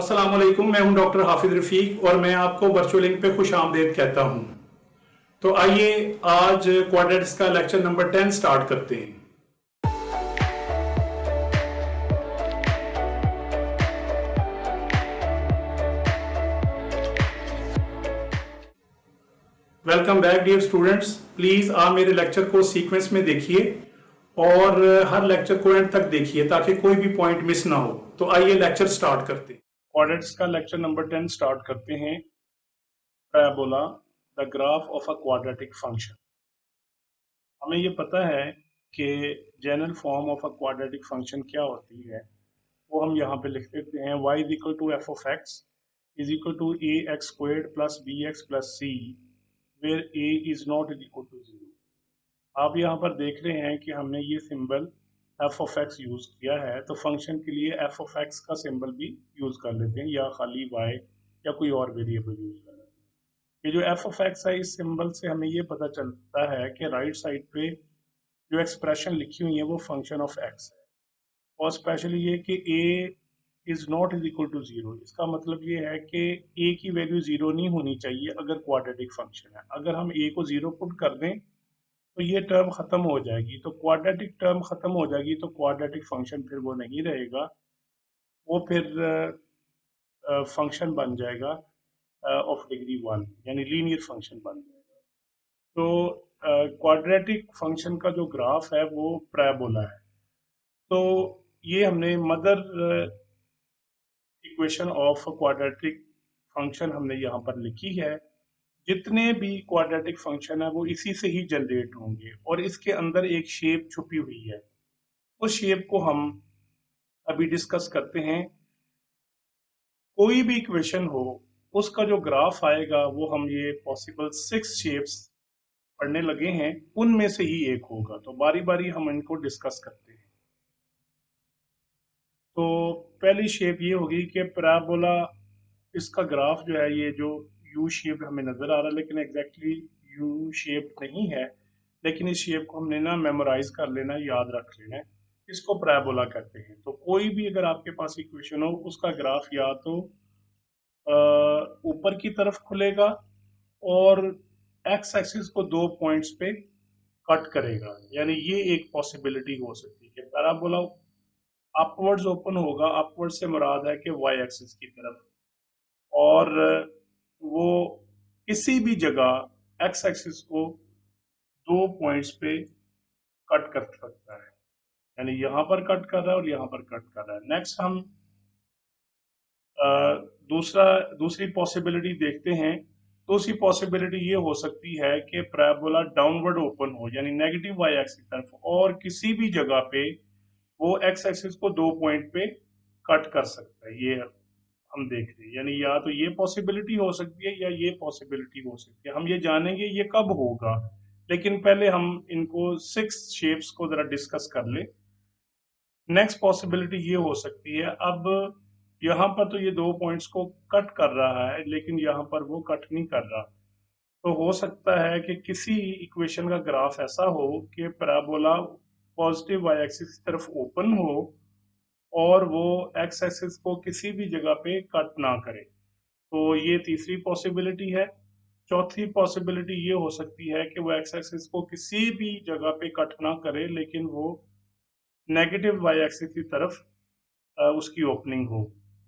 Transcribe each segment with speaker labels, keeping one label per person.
Speaker 1: अस्सलाम वालेकुम। मैं हूं डॉक्टर हाफिज रफीक और मैं आपको वर्चुअल लिंक पे खुश आमदेद कहता हूं। तो आइए आज क्वाड्रेटिक्स का लेक्चर नंबर 10 स्टार्ट करते हैं। Welcome back dear students. Please आप मेरे लेक्चर को सीक्वेंस में देखिए और हर लेक्चर को एंड तक देखिए ताकि कोई भी पॉइंट मिस ना हो। तो आइए लेक्चर स्टार्ट करते हैं। क्वाड्रेटिक्स का लेक्चर नंबर 10 स्टार्ट करते हैं। Parabola, the graph of a quadratic function. हमें ये पता है कि general form of a quadratic function क्या होती है, वो हम यहाँ पे लिख देते हैं। y is equal to F of X is equal to A X squared plus B X plus C where a is not is equal to 0। आप यहाँ पर देख रहे हैं कि हमने ये symbol F of x use किया है, तो फंक्शन के लिए एफ ऑफ एक्स का सिंबल भी यूज कर लेते हैं या खाली y या कोई और वेरिएबल यूज कर लेते हैं। ये जो एफ ऑफ एक्स है, इस सिंबल से हमें ये पता चलता है कि राइट साइड पे जो एक्सप्रेशन लिखी हुई है वो फंक्शन ऑफ एक्स है, और स्पेशली ये कि a is not is equal to 0। इसका मतलब ये है कि a की वैल्यू 0 नहीं होनी चाहिए अगर क्वाड्रेटिक फंक्शन है। अगर हम a को 0 पुट कर दें तो ये टर्म खत्म हो जाएगी, तो क्वाड्रेटिक टर्म खत्म हो जाएगी, तो क्वाड्रेटिक फंक्शन फिर वो नहीं रहेगा, वो फिर फंक्शन बन जाएगा ऑफ डिग्री 1, यानी लीनियर फंक्शन बन जाएगा। तो क्वाड्रेटिक फंक्शन का जो ग्राफ है वो पैराबोला है। तो ये हमने mother equation of quadratic function हमने यहाँ पर लिखी है। जितने भी क्वाड्रेटिक फंक्शन है वो इसी से ही जनरेट होंगे, और इसके अंदर एक शेप छुपी हुई है, उस शेप को हम अभी डिस्कस करते हैं। कोई भी इक्वेशन हो, उसका जो ग्राफ आएगा वो हम ये पॉसिबल 6 शेप्स पढ़ने लगे हैं, उनमें से ही एक होगा। तो बारी बारी हम इनको डिस्कस करते हैं। तो पहली शेप ये होगी कि पैराबोला, इसका ग्राफ जो है ये जो यू शेप हमें नजर आ रहा है, लेकिन एग्जैक्टली यू शेप नहीं है, लेकिन इस शेप को हमने ना मेमोराइज कर लेना है, याद रख लेना है। इसको पैराबोला कहते हैं। तो कोई भी अगर आपके पास इक्वेशन हो, उसका ग्राफ या तो ऊपर की तरफ खुलेगा और एक्स एक्सिस को 2 पॉइंट्स पे कट करेगा, यानी ये एक पॉसिबिलिटी हो सकती है कि पैराबोला अपवर्ड्स ओपन होगा। अपवर्ड से मुराद है कि वाई एक्सिस की तरफ, और वो किसी भी जगह एक्स एक्सिस को 2 पॉइंट्स पे कट कर सकता है, यानी यहाँ पर कट कर रहा है और यहाँ पर कट कर रहा है। नेक्स्ट हम दूसरी पॉसिबिलिटी देखते हैं। दूसरी पॉसिबिलिटी ये हो सकती है कि पैराबोला डाउनवर्ड ओपन हो, यानी नेगेटिव वाई एक्सिस की तरफ, और किसी भी जगह पे वो एक्स एक्सिस को 2 पॉइंट पे कट कर सकता है। ये हम देख रहे हैं, यानी या तो ये पॉसिबिलिटी हो सकती है या ये पॉसिबिलिटी हो सकती है। हम ये जानेंगे ये कब होगा, लेकिन पहले हम इनको 6 शेप्स को जरा डिस्कस कर ले। नेक्स्ट पॉसिबिलिटी ये हो सकती है, अब यहाँ पर तो ये 2 पॉइंट्स को कट कर रहा है, लेकिन यहाँ पर वो कट नहीं कर रहा। तो हो सकता है कि किसी इक्वेशन का ग्राफ ऐसा हो कि पैराबोला पॉजिटिव वाई एक्सिस की तरफ ओपन हो और वो एक्स एक्सिस को किसी भी जगह पे कट ना करे। तो ये तीसरी पॉसिबिलिटी है। चौथी पॉसिबिलिटी ये हो सकती है कि वो एक्स एक्सिस को किसी भी जगह पे कट ना करे, लेकिन वो नेगेटिव वाई एक्सिस की तरफ उसकी ओपनिंग हो,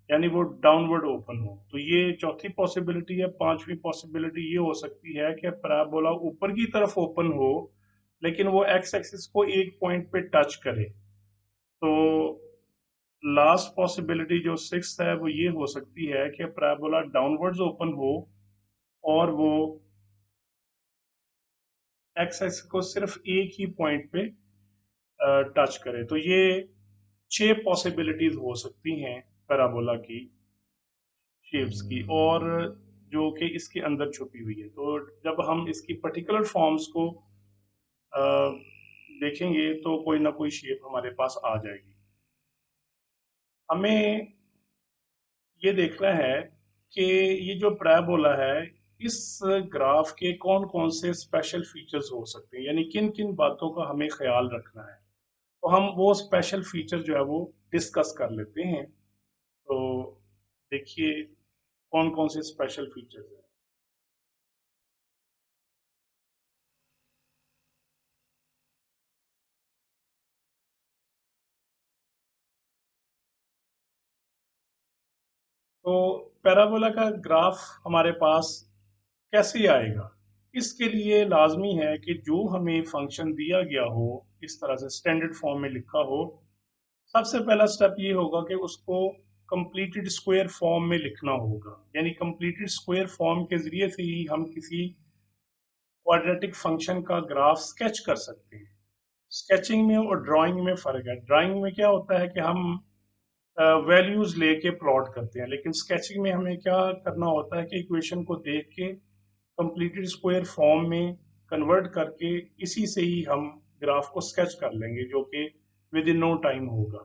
Speaker 1: यानी वो डाउनवर्ड ओपन हो। तो ये चौथी पॉसिबिलिटी है। पांचवी पॉसिबिलिटी ये हो सकती है कि पैराबोला ऊपर की तरफ ओपन हो, लेकिन वो एक्स एक्सिस को एक पॉइंट पे टच करे। तो लास्ट पॉसिबिलिटी जो 6th है वो ये हो सकती है कि पैराबोला डाउनवर्ड्स ओपन हो और वो एक्स एक्सिस को सिर्फ एक ही पॉइंट पे टच करे। तो ये 6 पॉसिबिलिटीज हो सकती हैं पैराबोला की शेप्स की, और जो कि इसके अंदर छुपी हुई है। तो जब हम इसकी पर्टिकुलर फॉर्म्स को देखेंगे तो कोई ना कोई शेप हमारे पास आ जाएगी। हमें ये देखना है कि ये जो पैराबोला है, इस ग्राफ के कौन कौन से स्पेशल फीचर्स हो सकते हैं, यानी किन किन बातों का हमें ख्याल रखना है। तो हम वो स्पेशल फीचर जो है वो डिस्कस कर लेते हैं। तो देखिए कौन कौन से स्पेशल फीचर्स हैं। तो पैराबोला का ग्राफ हमारे पास कैसे आएगा? इसके लिए लाजमी है कि जो हमें फंक्शन दिया गया हो, इस तरह से स्टैंडर्ड फॉर्म में लिखा हो, सबसे पहला स्टेप ये होगा कि उसको कंप्लीटेड स्क्वायर फॉर्म में लिखना होगा। यानी कंप्लीटेड स्क्वायर फॉर्म के जरिए से ही हम किसी क्वाड्रेटिक फंक्शन का ग्राफ स्केच कर सकते हैं। स्केचिंग में और ड्राइंग में फ़र्क है। ड्राइंग में क्या होता है कि हम वैल्यूज लेके प्लॉट करते हैं, लेकिन स्केचिंग में हमें क्या करना होता है कि इक्वेशन को देख के कंप्लीटेड स्क्वायर फॉर्म में कन्वर्ट करके इसी से ही हम ग्राफ को स्केच कर लेंगे, जो कि विद इन नो टाइम होगा।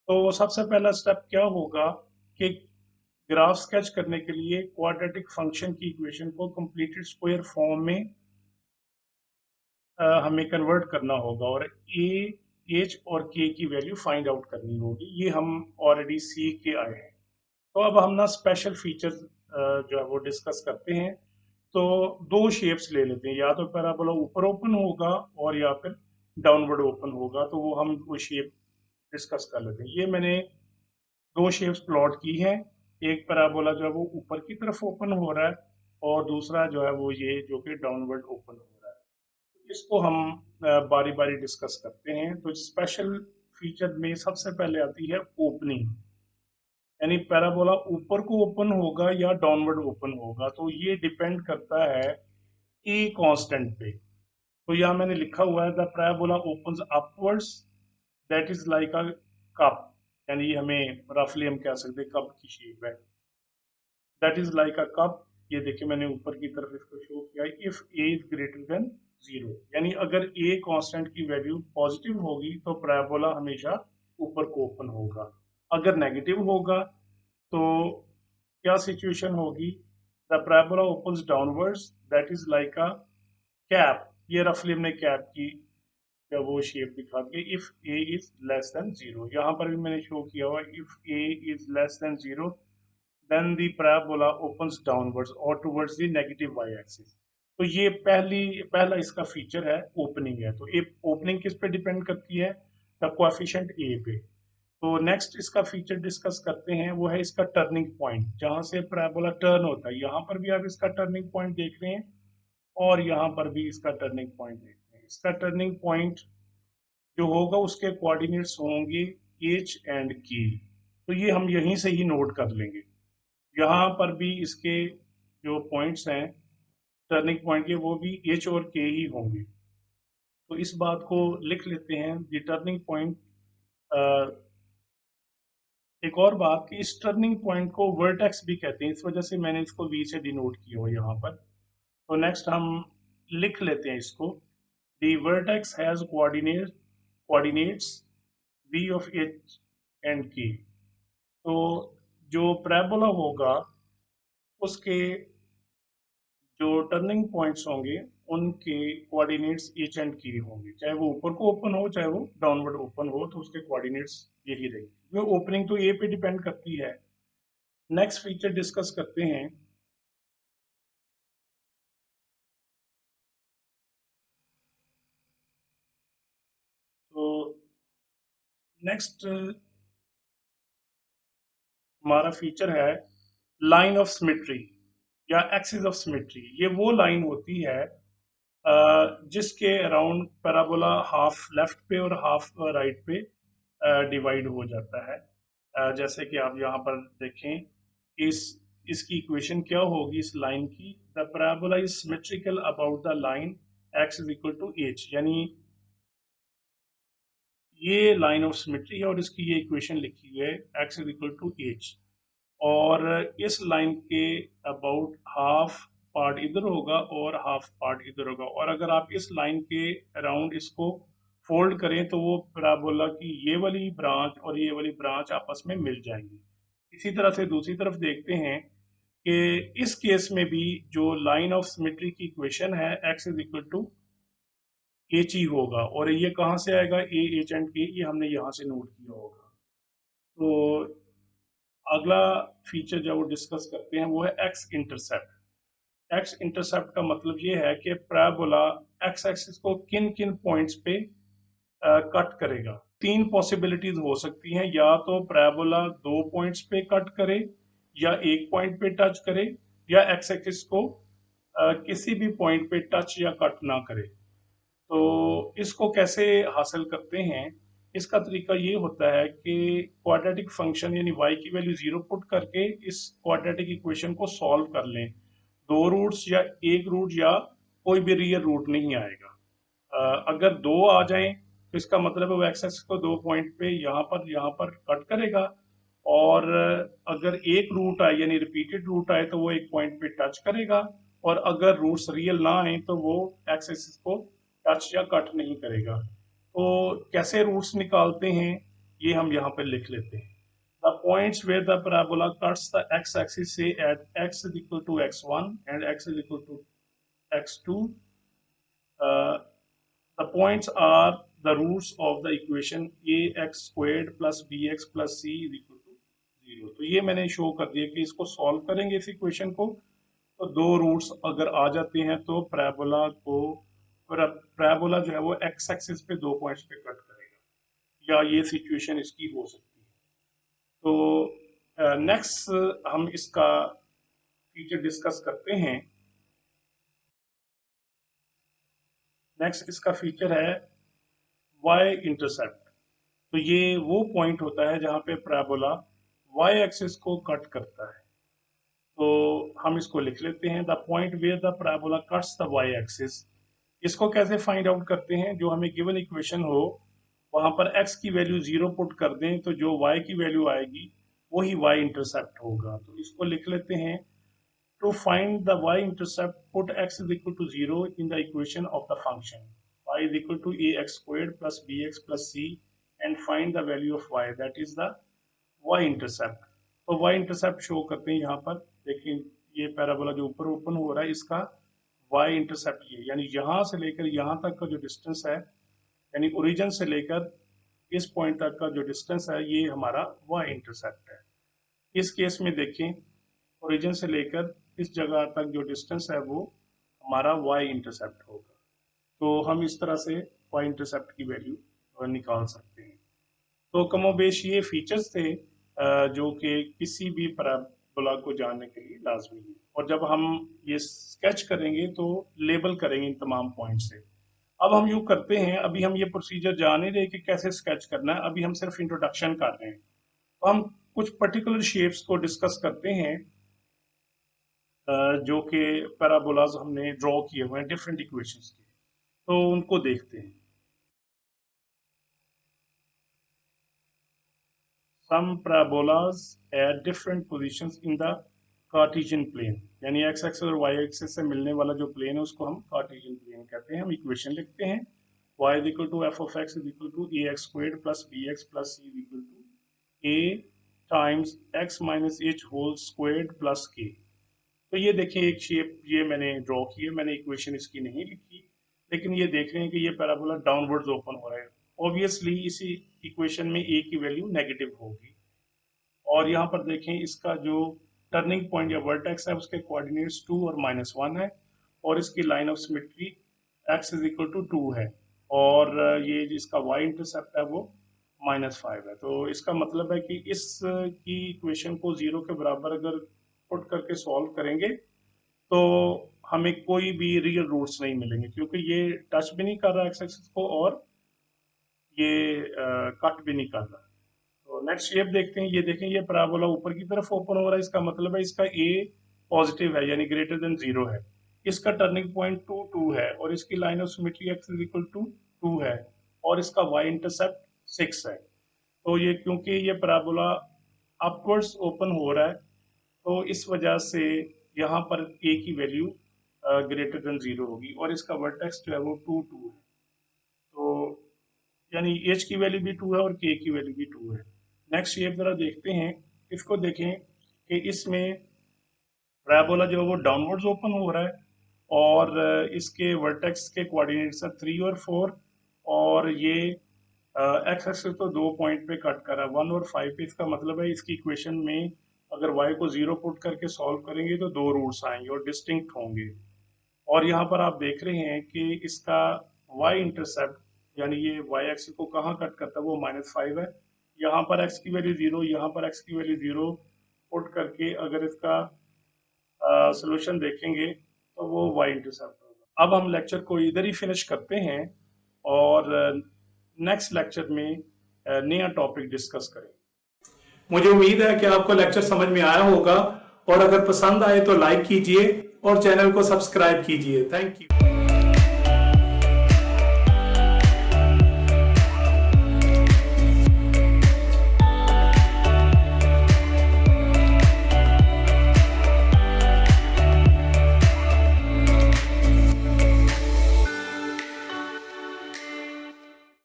Speaker 1: तो सबसे पहला स्टेप क्या होगा कि ग्राफ स्केच करने के लिए क्वाड्रेटिक फंक्शन की इक्वेशन को कंप्लीटेड स्क्वायर फॉर्म में हमें कन्वर्ट करना होगा और ए, एच और के की वैल्यू फाइंड आउट करनी होगी। ये हम ऑलरेडी सीख के आए हैं। तो अब हम ना स्पेशल फीचर्स जो है वो डिस्कस करते हैं। तो दो शेप्स ले लेते हैं, या तो पैराबोला ऊपर ओपन होगा और या फिर डाउनवर्ड ओपन होगा। तो वो हम वो शेप डिस्कस कर लेते हैं। ये मैंने दो शेप्स प्लॉट की हैं। एक पैराबोला जो है वो ऊपर की तरफ ओपन हो रहा है और दूसरा जो है वो ये जो कि डाउनवर्ड ओपन हो रहा है। इसको हम बारी बारी डिस्कस करते हैं। तो स्पेशल फीचर में सबसे पहले आती है ओपनिंग। यानी पैराबोला ऊपर को ओपन होगा या डाउनवर्ड ओपन होगा, तो ये डिपेंड करता है ए कांस्टेंट पे। तो यहाँ मैंने लिखा हुआ है the parabola opens upwards that is like a cup. यानी ये हमें रफली हम कह सकते हैं कप की शेप है। That is like a cup. ये देखिए मैंने ऊपर की तरफ इसको शो किया है। If A is greater than zero, यानी अगर ए कांस्टेंट की वैल्यू पॉजिटिव होगी तो पैराबोला हमेशा ऊपर को ओपन होगा। अगर नेगेटिव होगा तो क्या सिचुएशन होगी? The parabola opens downwards that is like a cap. ये रफली हमने कैप की या वो शेप दिखा दी। If A is less than zero, यहाँ पर भी मैंने शो किया हुआ if A is less than zero then the parabola opens downwards और towards the negative Y axis. तो ये पहला इसका फीचर है, ओपनिंग है। तो ओपनिंग किस पे डिपेंड करती है? द कोएफिशिएंट ए पे। तो नेक्स्ट इसका फीचर डिस्कस करते हैं, वो है इसका टर्निंग पॉइंट, जहां से पैराबोला टर्न होता है। यहाँ पर भी आप इसका टर्निंग पॉइंट देख रहे हैं और यहाँ पर भी इसका टर्निंग पॉइंट देख रहे हैं। इसका टर्निंग पॉइंट जो होगा उसके कोऑर्डिनेट्स होंगे एच एंड के। तो ये हम यहीं से ही नोट कर लेंगे। यहाँ पर भी इसके जो पॉइंट्स हैं टर्निंग पॉइंट के, वो भी एच और के ही होंगे। तो इस बात को लिख लेते हैं। द टर्निंग पॉइंट, एक और बात कि इस टर्निंग पॉइंट को वर्टेक्स भी कहते हैं, इस वजह से मैंने इसको वी से डिनोट किया हो यहाँ पर। तो नेक्स्ट हम लिख लेते हैं इसको। The vertex has coordinates V of H and K. तो जो पैराबोला होगा उसके जो टर्निंग पॉइंट्स होंगे उनके कोऑर्डिनेट्स एच एंड के होंगे। चाहे वो ऊपर को ओपन हो चाहे वो डाउनवर्ड ओपन हो, तो उसके कोऑर्डिनेट्स यही रहेंगे। वो ओपनिंग तो ए पे डिपेंड करती है। नेक्स्ट फीचर डिस्कस करते हैं। तो नेक्स्ट हमारा फीचर है लाइन ऑफ सिमेट्री या एक्सिस ऑफ सिमेट्री। ये वो लाइन होती है जिसके अराउंड पैराबोला हाफ लेफ्ट पे और हाफ राइट पे डिवाइड हो जाता है। जैसे कि आप यहाँ पर देखें, इस इसकी इक्वेशन क्या होगी इस लाइन की? The parabola is symmetrical about the line X is equal to H. यानी ये लाइन ऑफ सिमेट्री है और इसकी ये इक्वेशन लिखी हुई है X is equal to H. और इस लाइन के अबाउट हाफ पार्ट इधर होगा और हाफ पार्ट इधर होगा। और अगर आप इस लाइन के अराउंड इसको फोल्ड करें तो वो पैराबोला की ये वाली ब्रांच और ये वाली ब्रांच आपस में मिल जाएंगी। इसी तरह से दूसरी तरफ देखते हैं कि इस केस में भी जो लाइन ऑफ सिमेट्री की इक्वेशन है X is equal to H ही होगा। और ये कहाँ से आएगा? ए एच एंड के, ये हमने यहाँ से नोट किया होगा। तो अगला फीचर जो वो डिस्कस करते हैं वो है एक्स इंटरसेप्ट। एक्स इंटरसेप्ट का मतलब ये है कि पैराबोला एक्स एक्सिस को किन किन पॉइंट्स पे कट करेगा। तीन पॉसिबिलिटीज हो सकती हैं, या तो पैराबोला दो पॉइंट्स पे कट करे, या एक पॉइंट पे टच करे, या एक्स एक्सिस को किसी भी पॉइंट पे टच या कट ना करे। तो इसको कैसे हासिल करते हैं, इसका तरीका ये होता है कि क्वाड्रेटिक फंक्शन यानी y की वैल्यू 0 पुट करके इस क्वाड्रेटिक इक्वेशन को सॉल्व कर लें। दो रूट्स या एक रूट या कोई भी रियल रूट नहीं आएगा। अगर दो आ जाएं तो इसका मतलब है वो एक्स एक्सिस को दो पॉइंट पे यहाँ पर कट करेगा, और अगर एक रूट आए यानी रिपीटेड रूट आए तो वो एक पॉइंट पे टच करेगा, और अगर रूट्स रियल ना आए तो वो एक्स एक्सिस को टच या कट नहीं करेगा। तो कैसे रूट्स निकालते हैं ये हम यहाँ पे लिख लेते हैं। The points where the parabola cuts the X axis से at x is equal to x1 and x is equal to x2, the points are the roots of the equation ax squared plus bx plus c is equal to 0। तो ये मैंने show कर दिया कि इसको solve करेंगे इस equation को, तो दो रूट्स अगर आ जाते हैं तो पैराबोला जो है वो एक्स एक्सिस पे दो पॉइंट्स पे कट करेगा, या ये सिचुएशन इसकी हो सकती है। तो नेक्स्ट हम इसका फीचर डिस्कस करते हैं। नेक्स्ट इसका फीचर है वाई इंटरसेप्ट। तो ये वो पॉइंट होता है जहां पे पैराबोला वाई एक्सिस को कट करता है। तो हम इसको लिख लेते हैं, the point where the parabola cuts the Y axis. इसको कैसे फाइंड आउट करते हैं, जो हमें गिवन इक्वेशन हो वहां पर x की वैल्यू 0 पुट कर दें तो जो y की वैल्यू आएगी वही y इंटरसेप्ट होगा। तो इसको लिख लेते हैं, to find the y-intercept, put x is equal to 0 in the equation of the function. Y is equal to ax squared plus bx plus c and find the value of y, that is the y-intercept। तो y-intercept show करते हैं यहाँ पर। देखिए ये parabola जो ऊपर open हो रहा है इसका y-intercept ये, यानी यहाँ से लेकर यहाँ तक का जो डिस्टेंस है, यानी ओरिजिन से लेकर इस पॉइंट तक का जो डिस्टेंस है ये हमारा y-intercept है। इस केस में देखें ओरिजिन से लेकर इस जगह तक जो डिस्टेंस है वो हमारा y इंटरसेप्ट होगा। तो हम इस तरह से y इंटरसेप्ट की वैल्यू निकाल सकते हैं। तो कमोबेश ये फीचर्स थे जो कि किसी भी पैराबोला को जानने के लिए लाजमी है। और जब हम ये स्केच करेंगे तो लेबल करेंगे इन तमाम पॉइंट से। अब हम यूँ करते हैं, अभी हम ये प्रोसीजर जान ही रहे कि कैसे स्केच करना है, अभी हम सिर्फ इंट्रोडक्शन कर रहे हैं। तो हम कुछ पर्टिकुलर शेप्स को डिस्कस करते हैं जो कि पैराबोलाज हमने ड्रॉ किए हुए हैं डिफरेंट इक्वेशंस के, तो उनको देखते हैं। Some parabolas at different positions in the Cartesian plane, यानी एक्स एक्सिस और वाई एक्सिस से मिलने वाला जो प्लेन है उसको हम कार्टेशियन प्लेन कहते हैं। हम इक्वेशन लिखते हैं, y is equal to f of x is equal to ax squared plus bx plus c is equal to a times x minus h whole squared plus k। तो ये देखिए एक shape ये मैंने ड्रॉ की है, मैंने इक्वेशन इसकी नहीं लिखी, लेकिन ये देख रहे हैं कि ये पैराबोला डाउनवर्ड्स ओपन हो रहा है। ऑब्वियसली इसी इक्वेशन में ए की वैल्यू नेगेटिव होगी। और यहाँ पर देखें इसका जो टर्निंग पॉइंट या वर्टेक्स है उसके कोऑर्डिनेट्स 2 और -1 है, और इसकी line of symmetry x is equal to 2 है, और ये जिसका y इंटरसेप्ट है वो -5 है। तो इसका मतलब है कि इस की इक्वेशन को 0 के बराबर अगर पुट करके सॉल्व करेंगे तो हमें कोई भी रियल रूट्स नहीं मिलेंगे, क्योंकि ये टच भी नहीं कर रहा एक्स एक्सिस को और ये कट भी नहीं कर रहा। तो नेक्स्ट शेप देखते हैं, ये देखें ये पैराबोला ऊपर की तरफ ओपन हो रहा है, इसका मतलब है इसका ए पॉजिटिव है यानी ग्रेटर देन 0 है। इसका टर्निंग पॉइंट 2 2 है, और इसकी line of symmetry X is equal to 2 है, और इसका वाई इंटरसेप्ट 6 है। तो ये क्योंकि ये पैराबोला अपवर्ड्स ओपन हो रहा है तो इस वजह से यहाँ पर ए की वैल्यू ग्रेटर देन 0 होगी, और इसका वर्टेक्स जो है वो 2 2 है। तो यानी एच की वैल्यू भी 2 है और के की वैल्यू भी 2 है। नेक्स्ट शेप जरा देखते हैं, इसको देखें कि इसमें पैराबोला जो है वो डाउनवर्ड्स ओपन हो रहा है, और इसके वर्टेक्स के कोऑर्डिनेट्स हैं 3 और 4, और ये एक्स एक्सिस तो 2 पॉइंट पे कट करा 1 और 5 पे, इसका मतलब है इसकी इक्वेशन में अगर y को 0 पुट करके सॉल्व करेंगे तो 2 रूट्स आएंगे और डिस्टिंक्ट होंगे। और यहाँ पर आप देख रहे हैं कि इसका y इंटरसेप्ट यानी ये y एक्सिस को कहाँ कट करता है, वो -5 है। यहाँ पर x की वैल्यू 0, यहाँ पर x की वैल्यू 0 पुट करके अगर इसका सोल्यूशन देखेंगे तो वो y इंटरसेप्ट होगा। अब हम लेक्चर को इधर ही फिनिश करते हैं और नेक्स्ट लेक्चर में नया टॉपिक डिस्कस करें। मुझे उम्मीद है कि आपको लेक्चर समझ में आया होगा और अगर पसंद आए तो लाइक कीजिए और चैनल को सब्सक्राइब कीजिए। Thank you.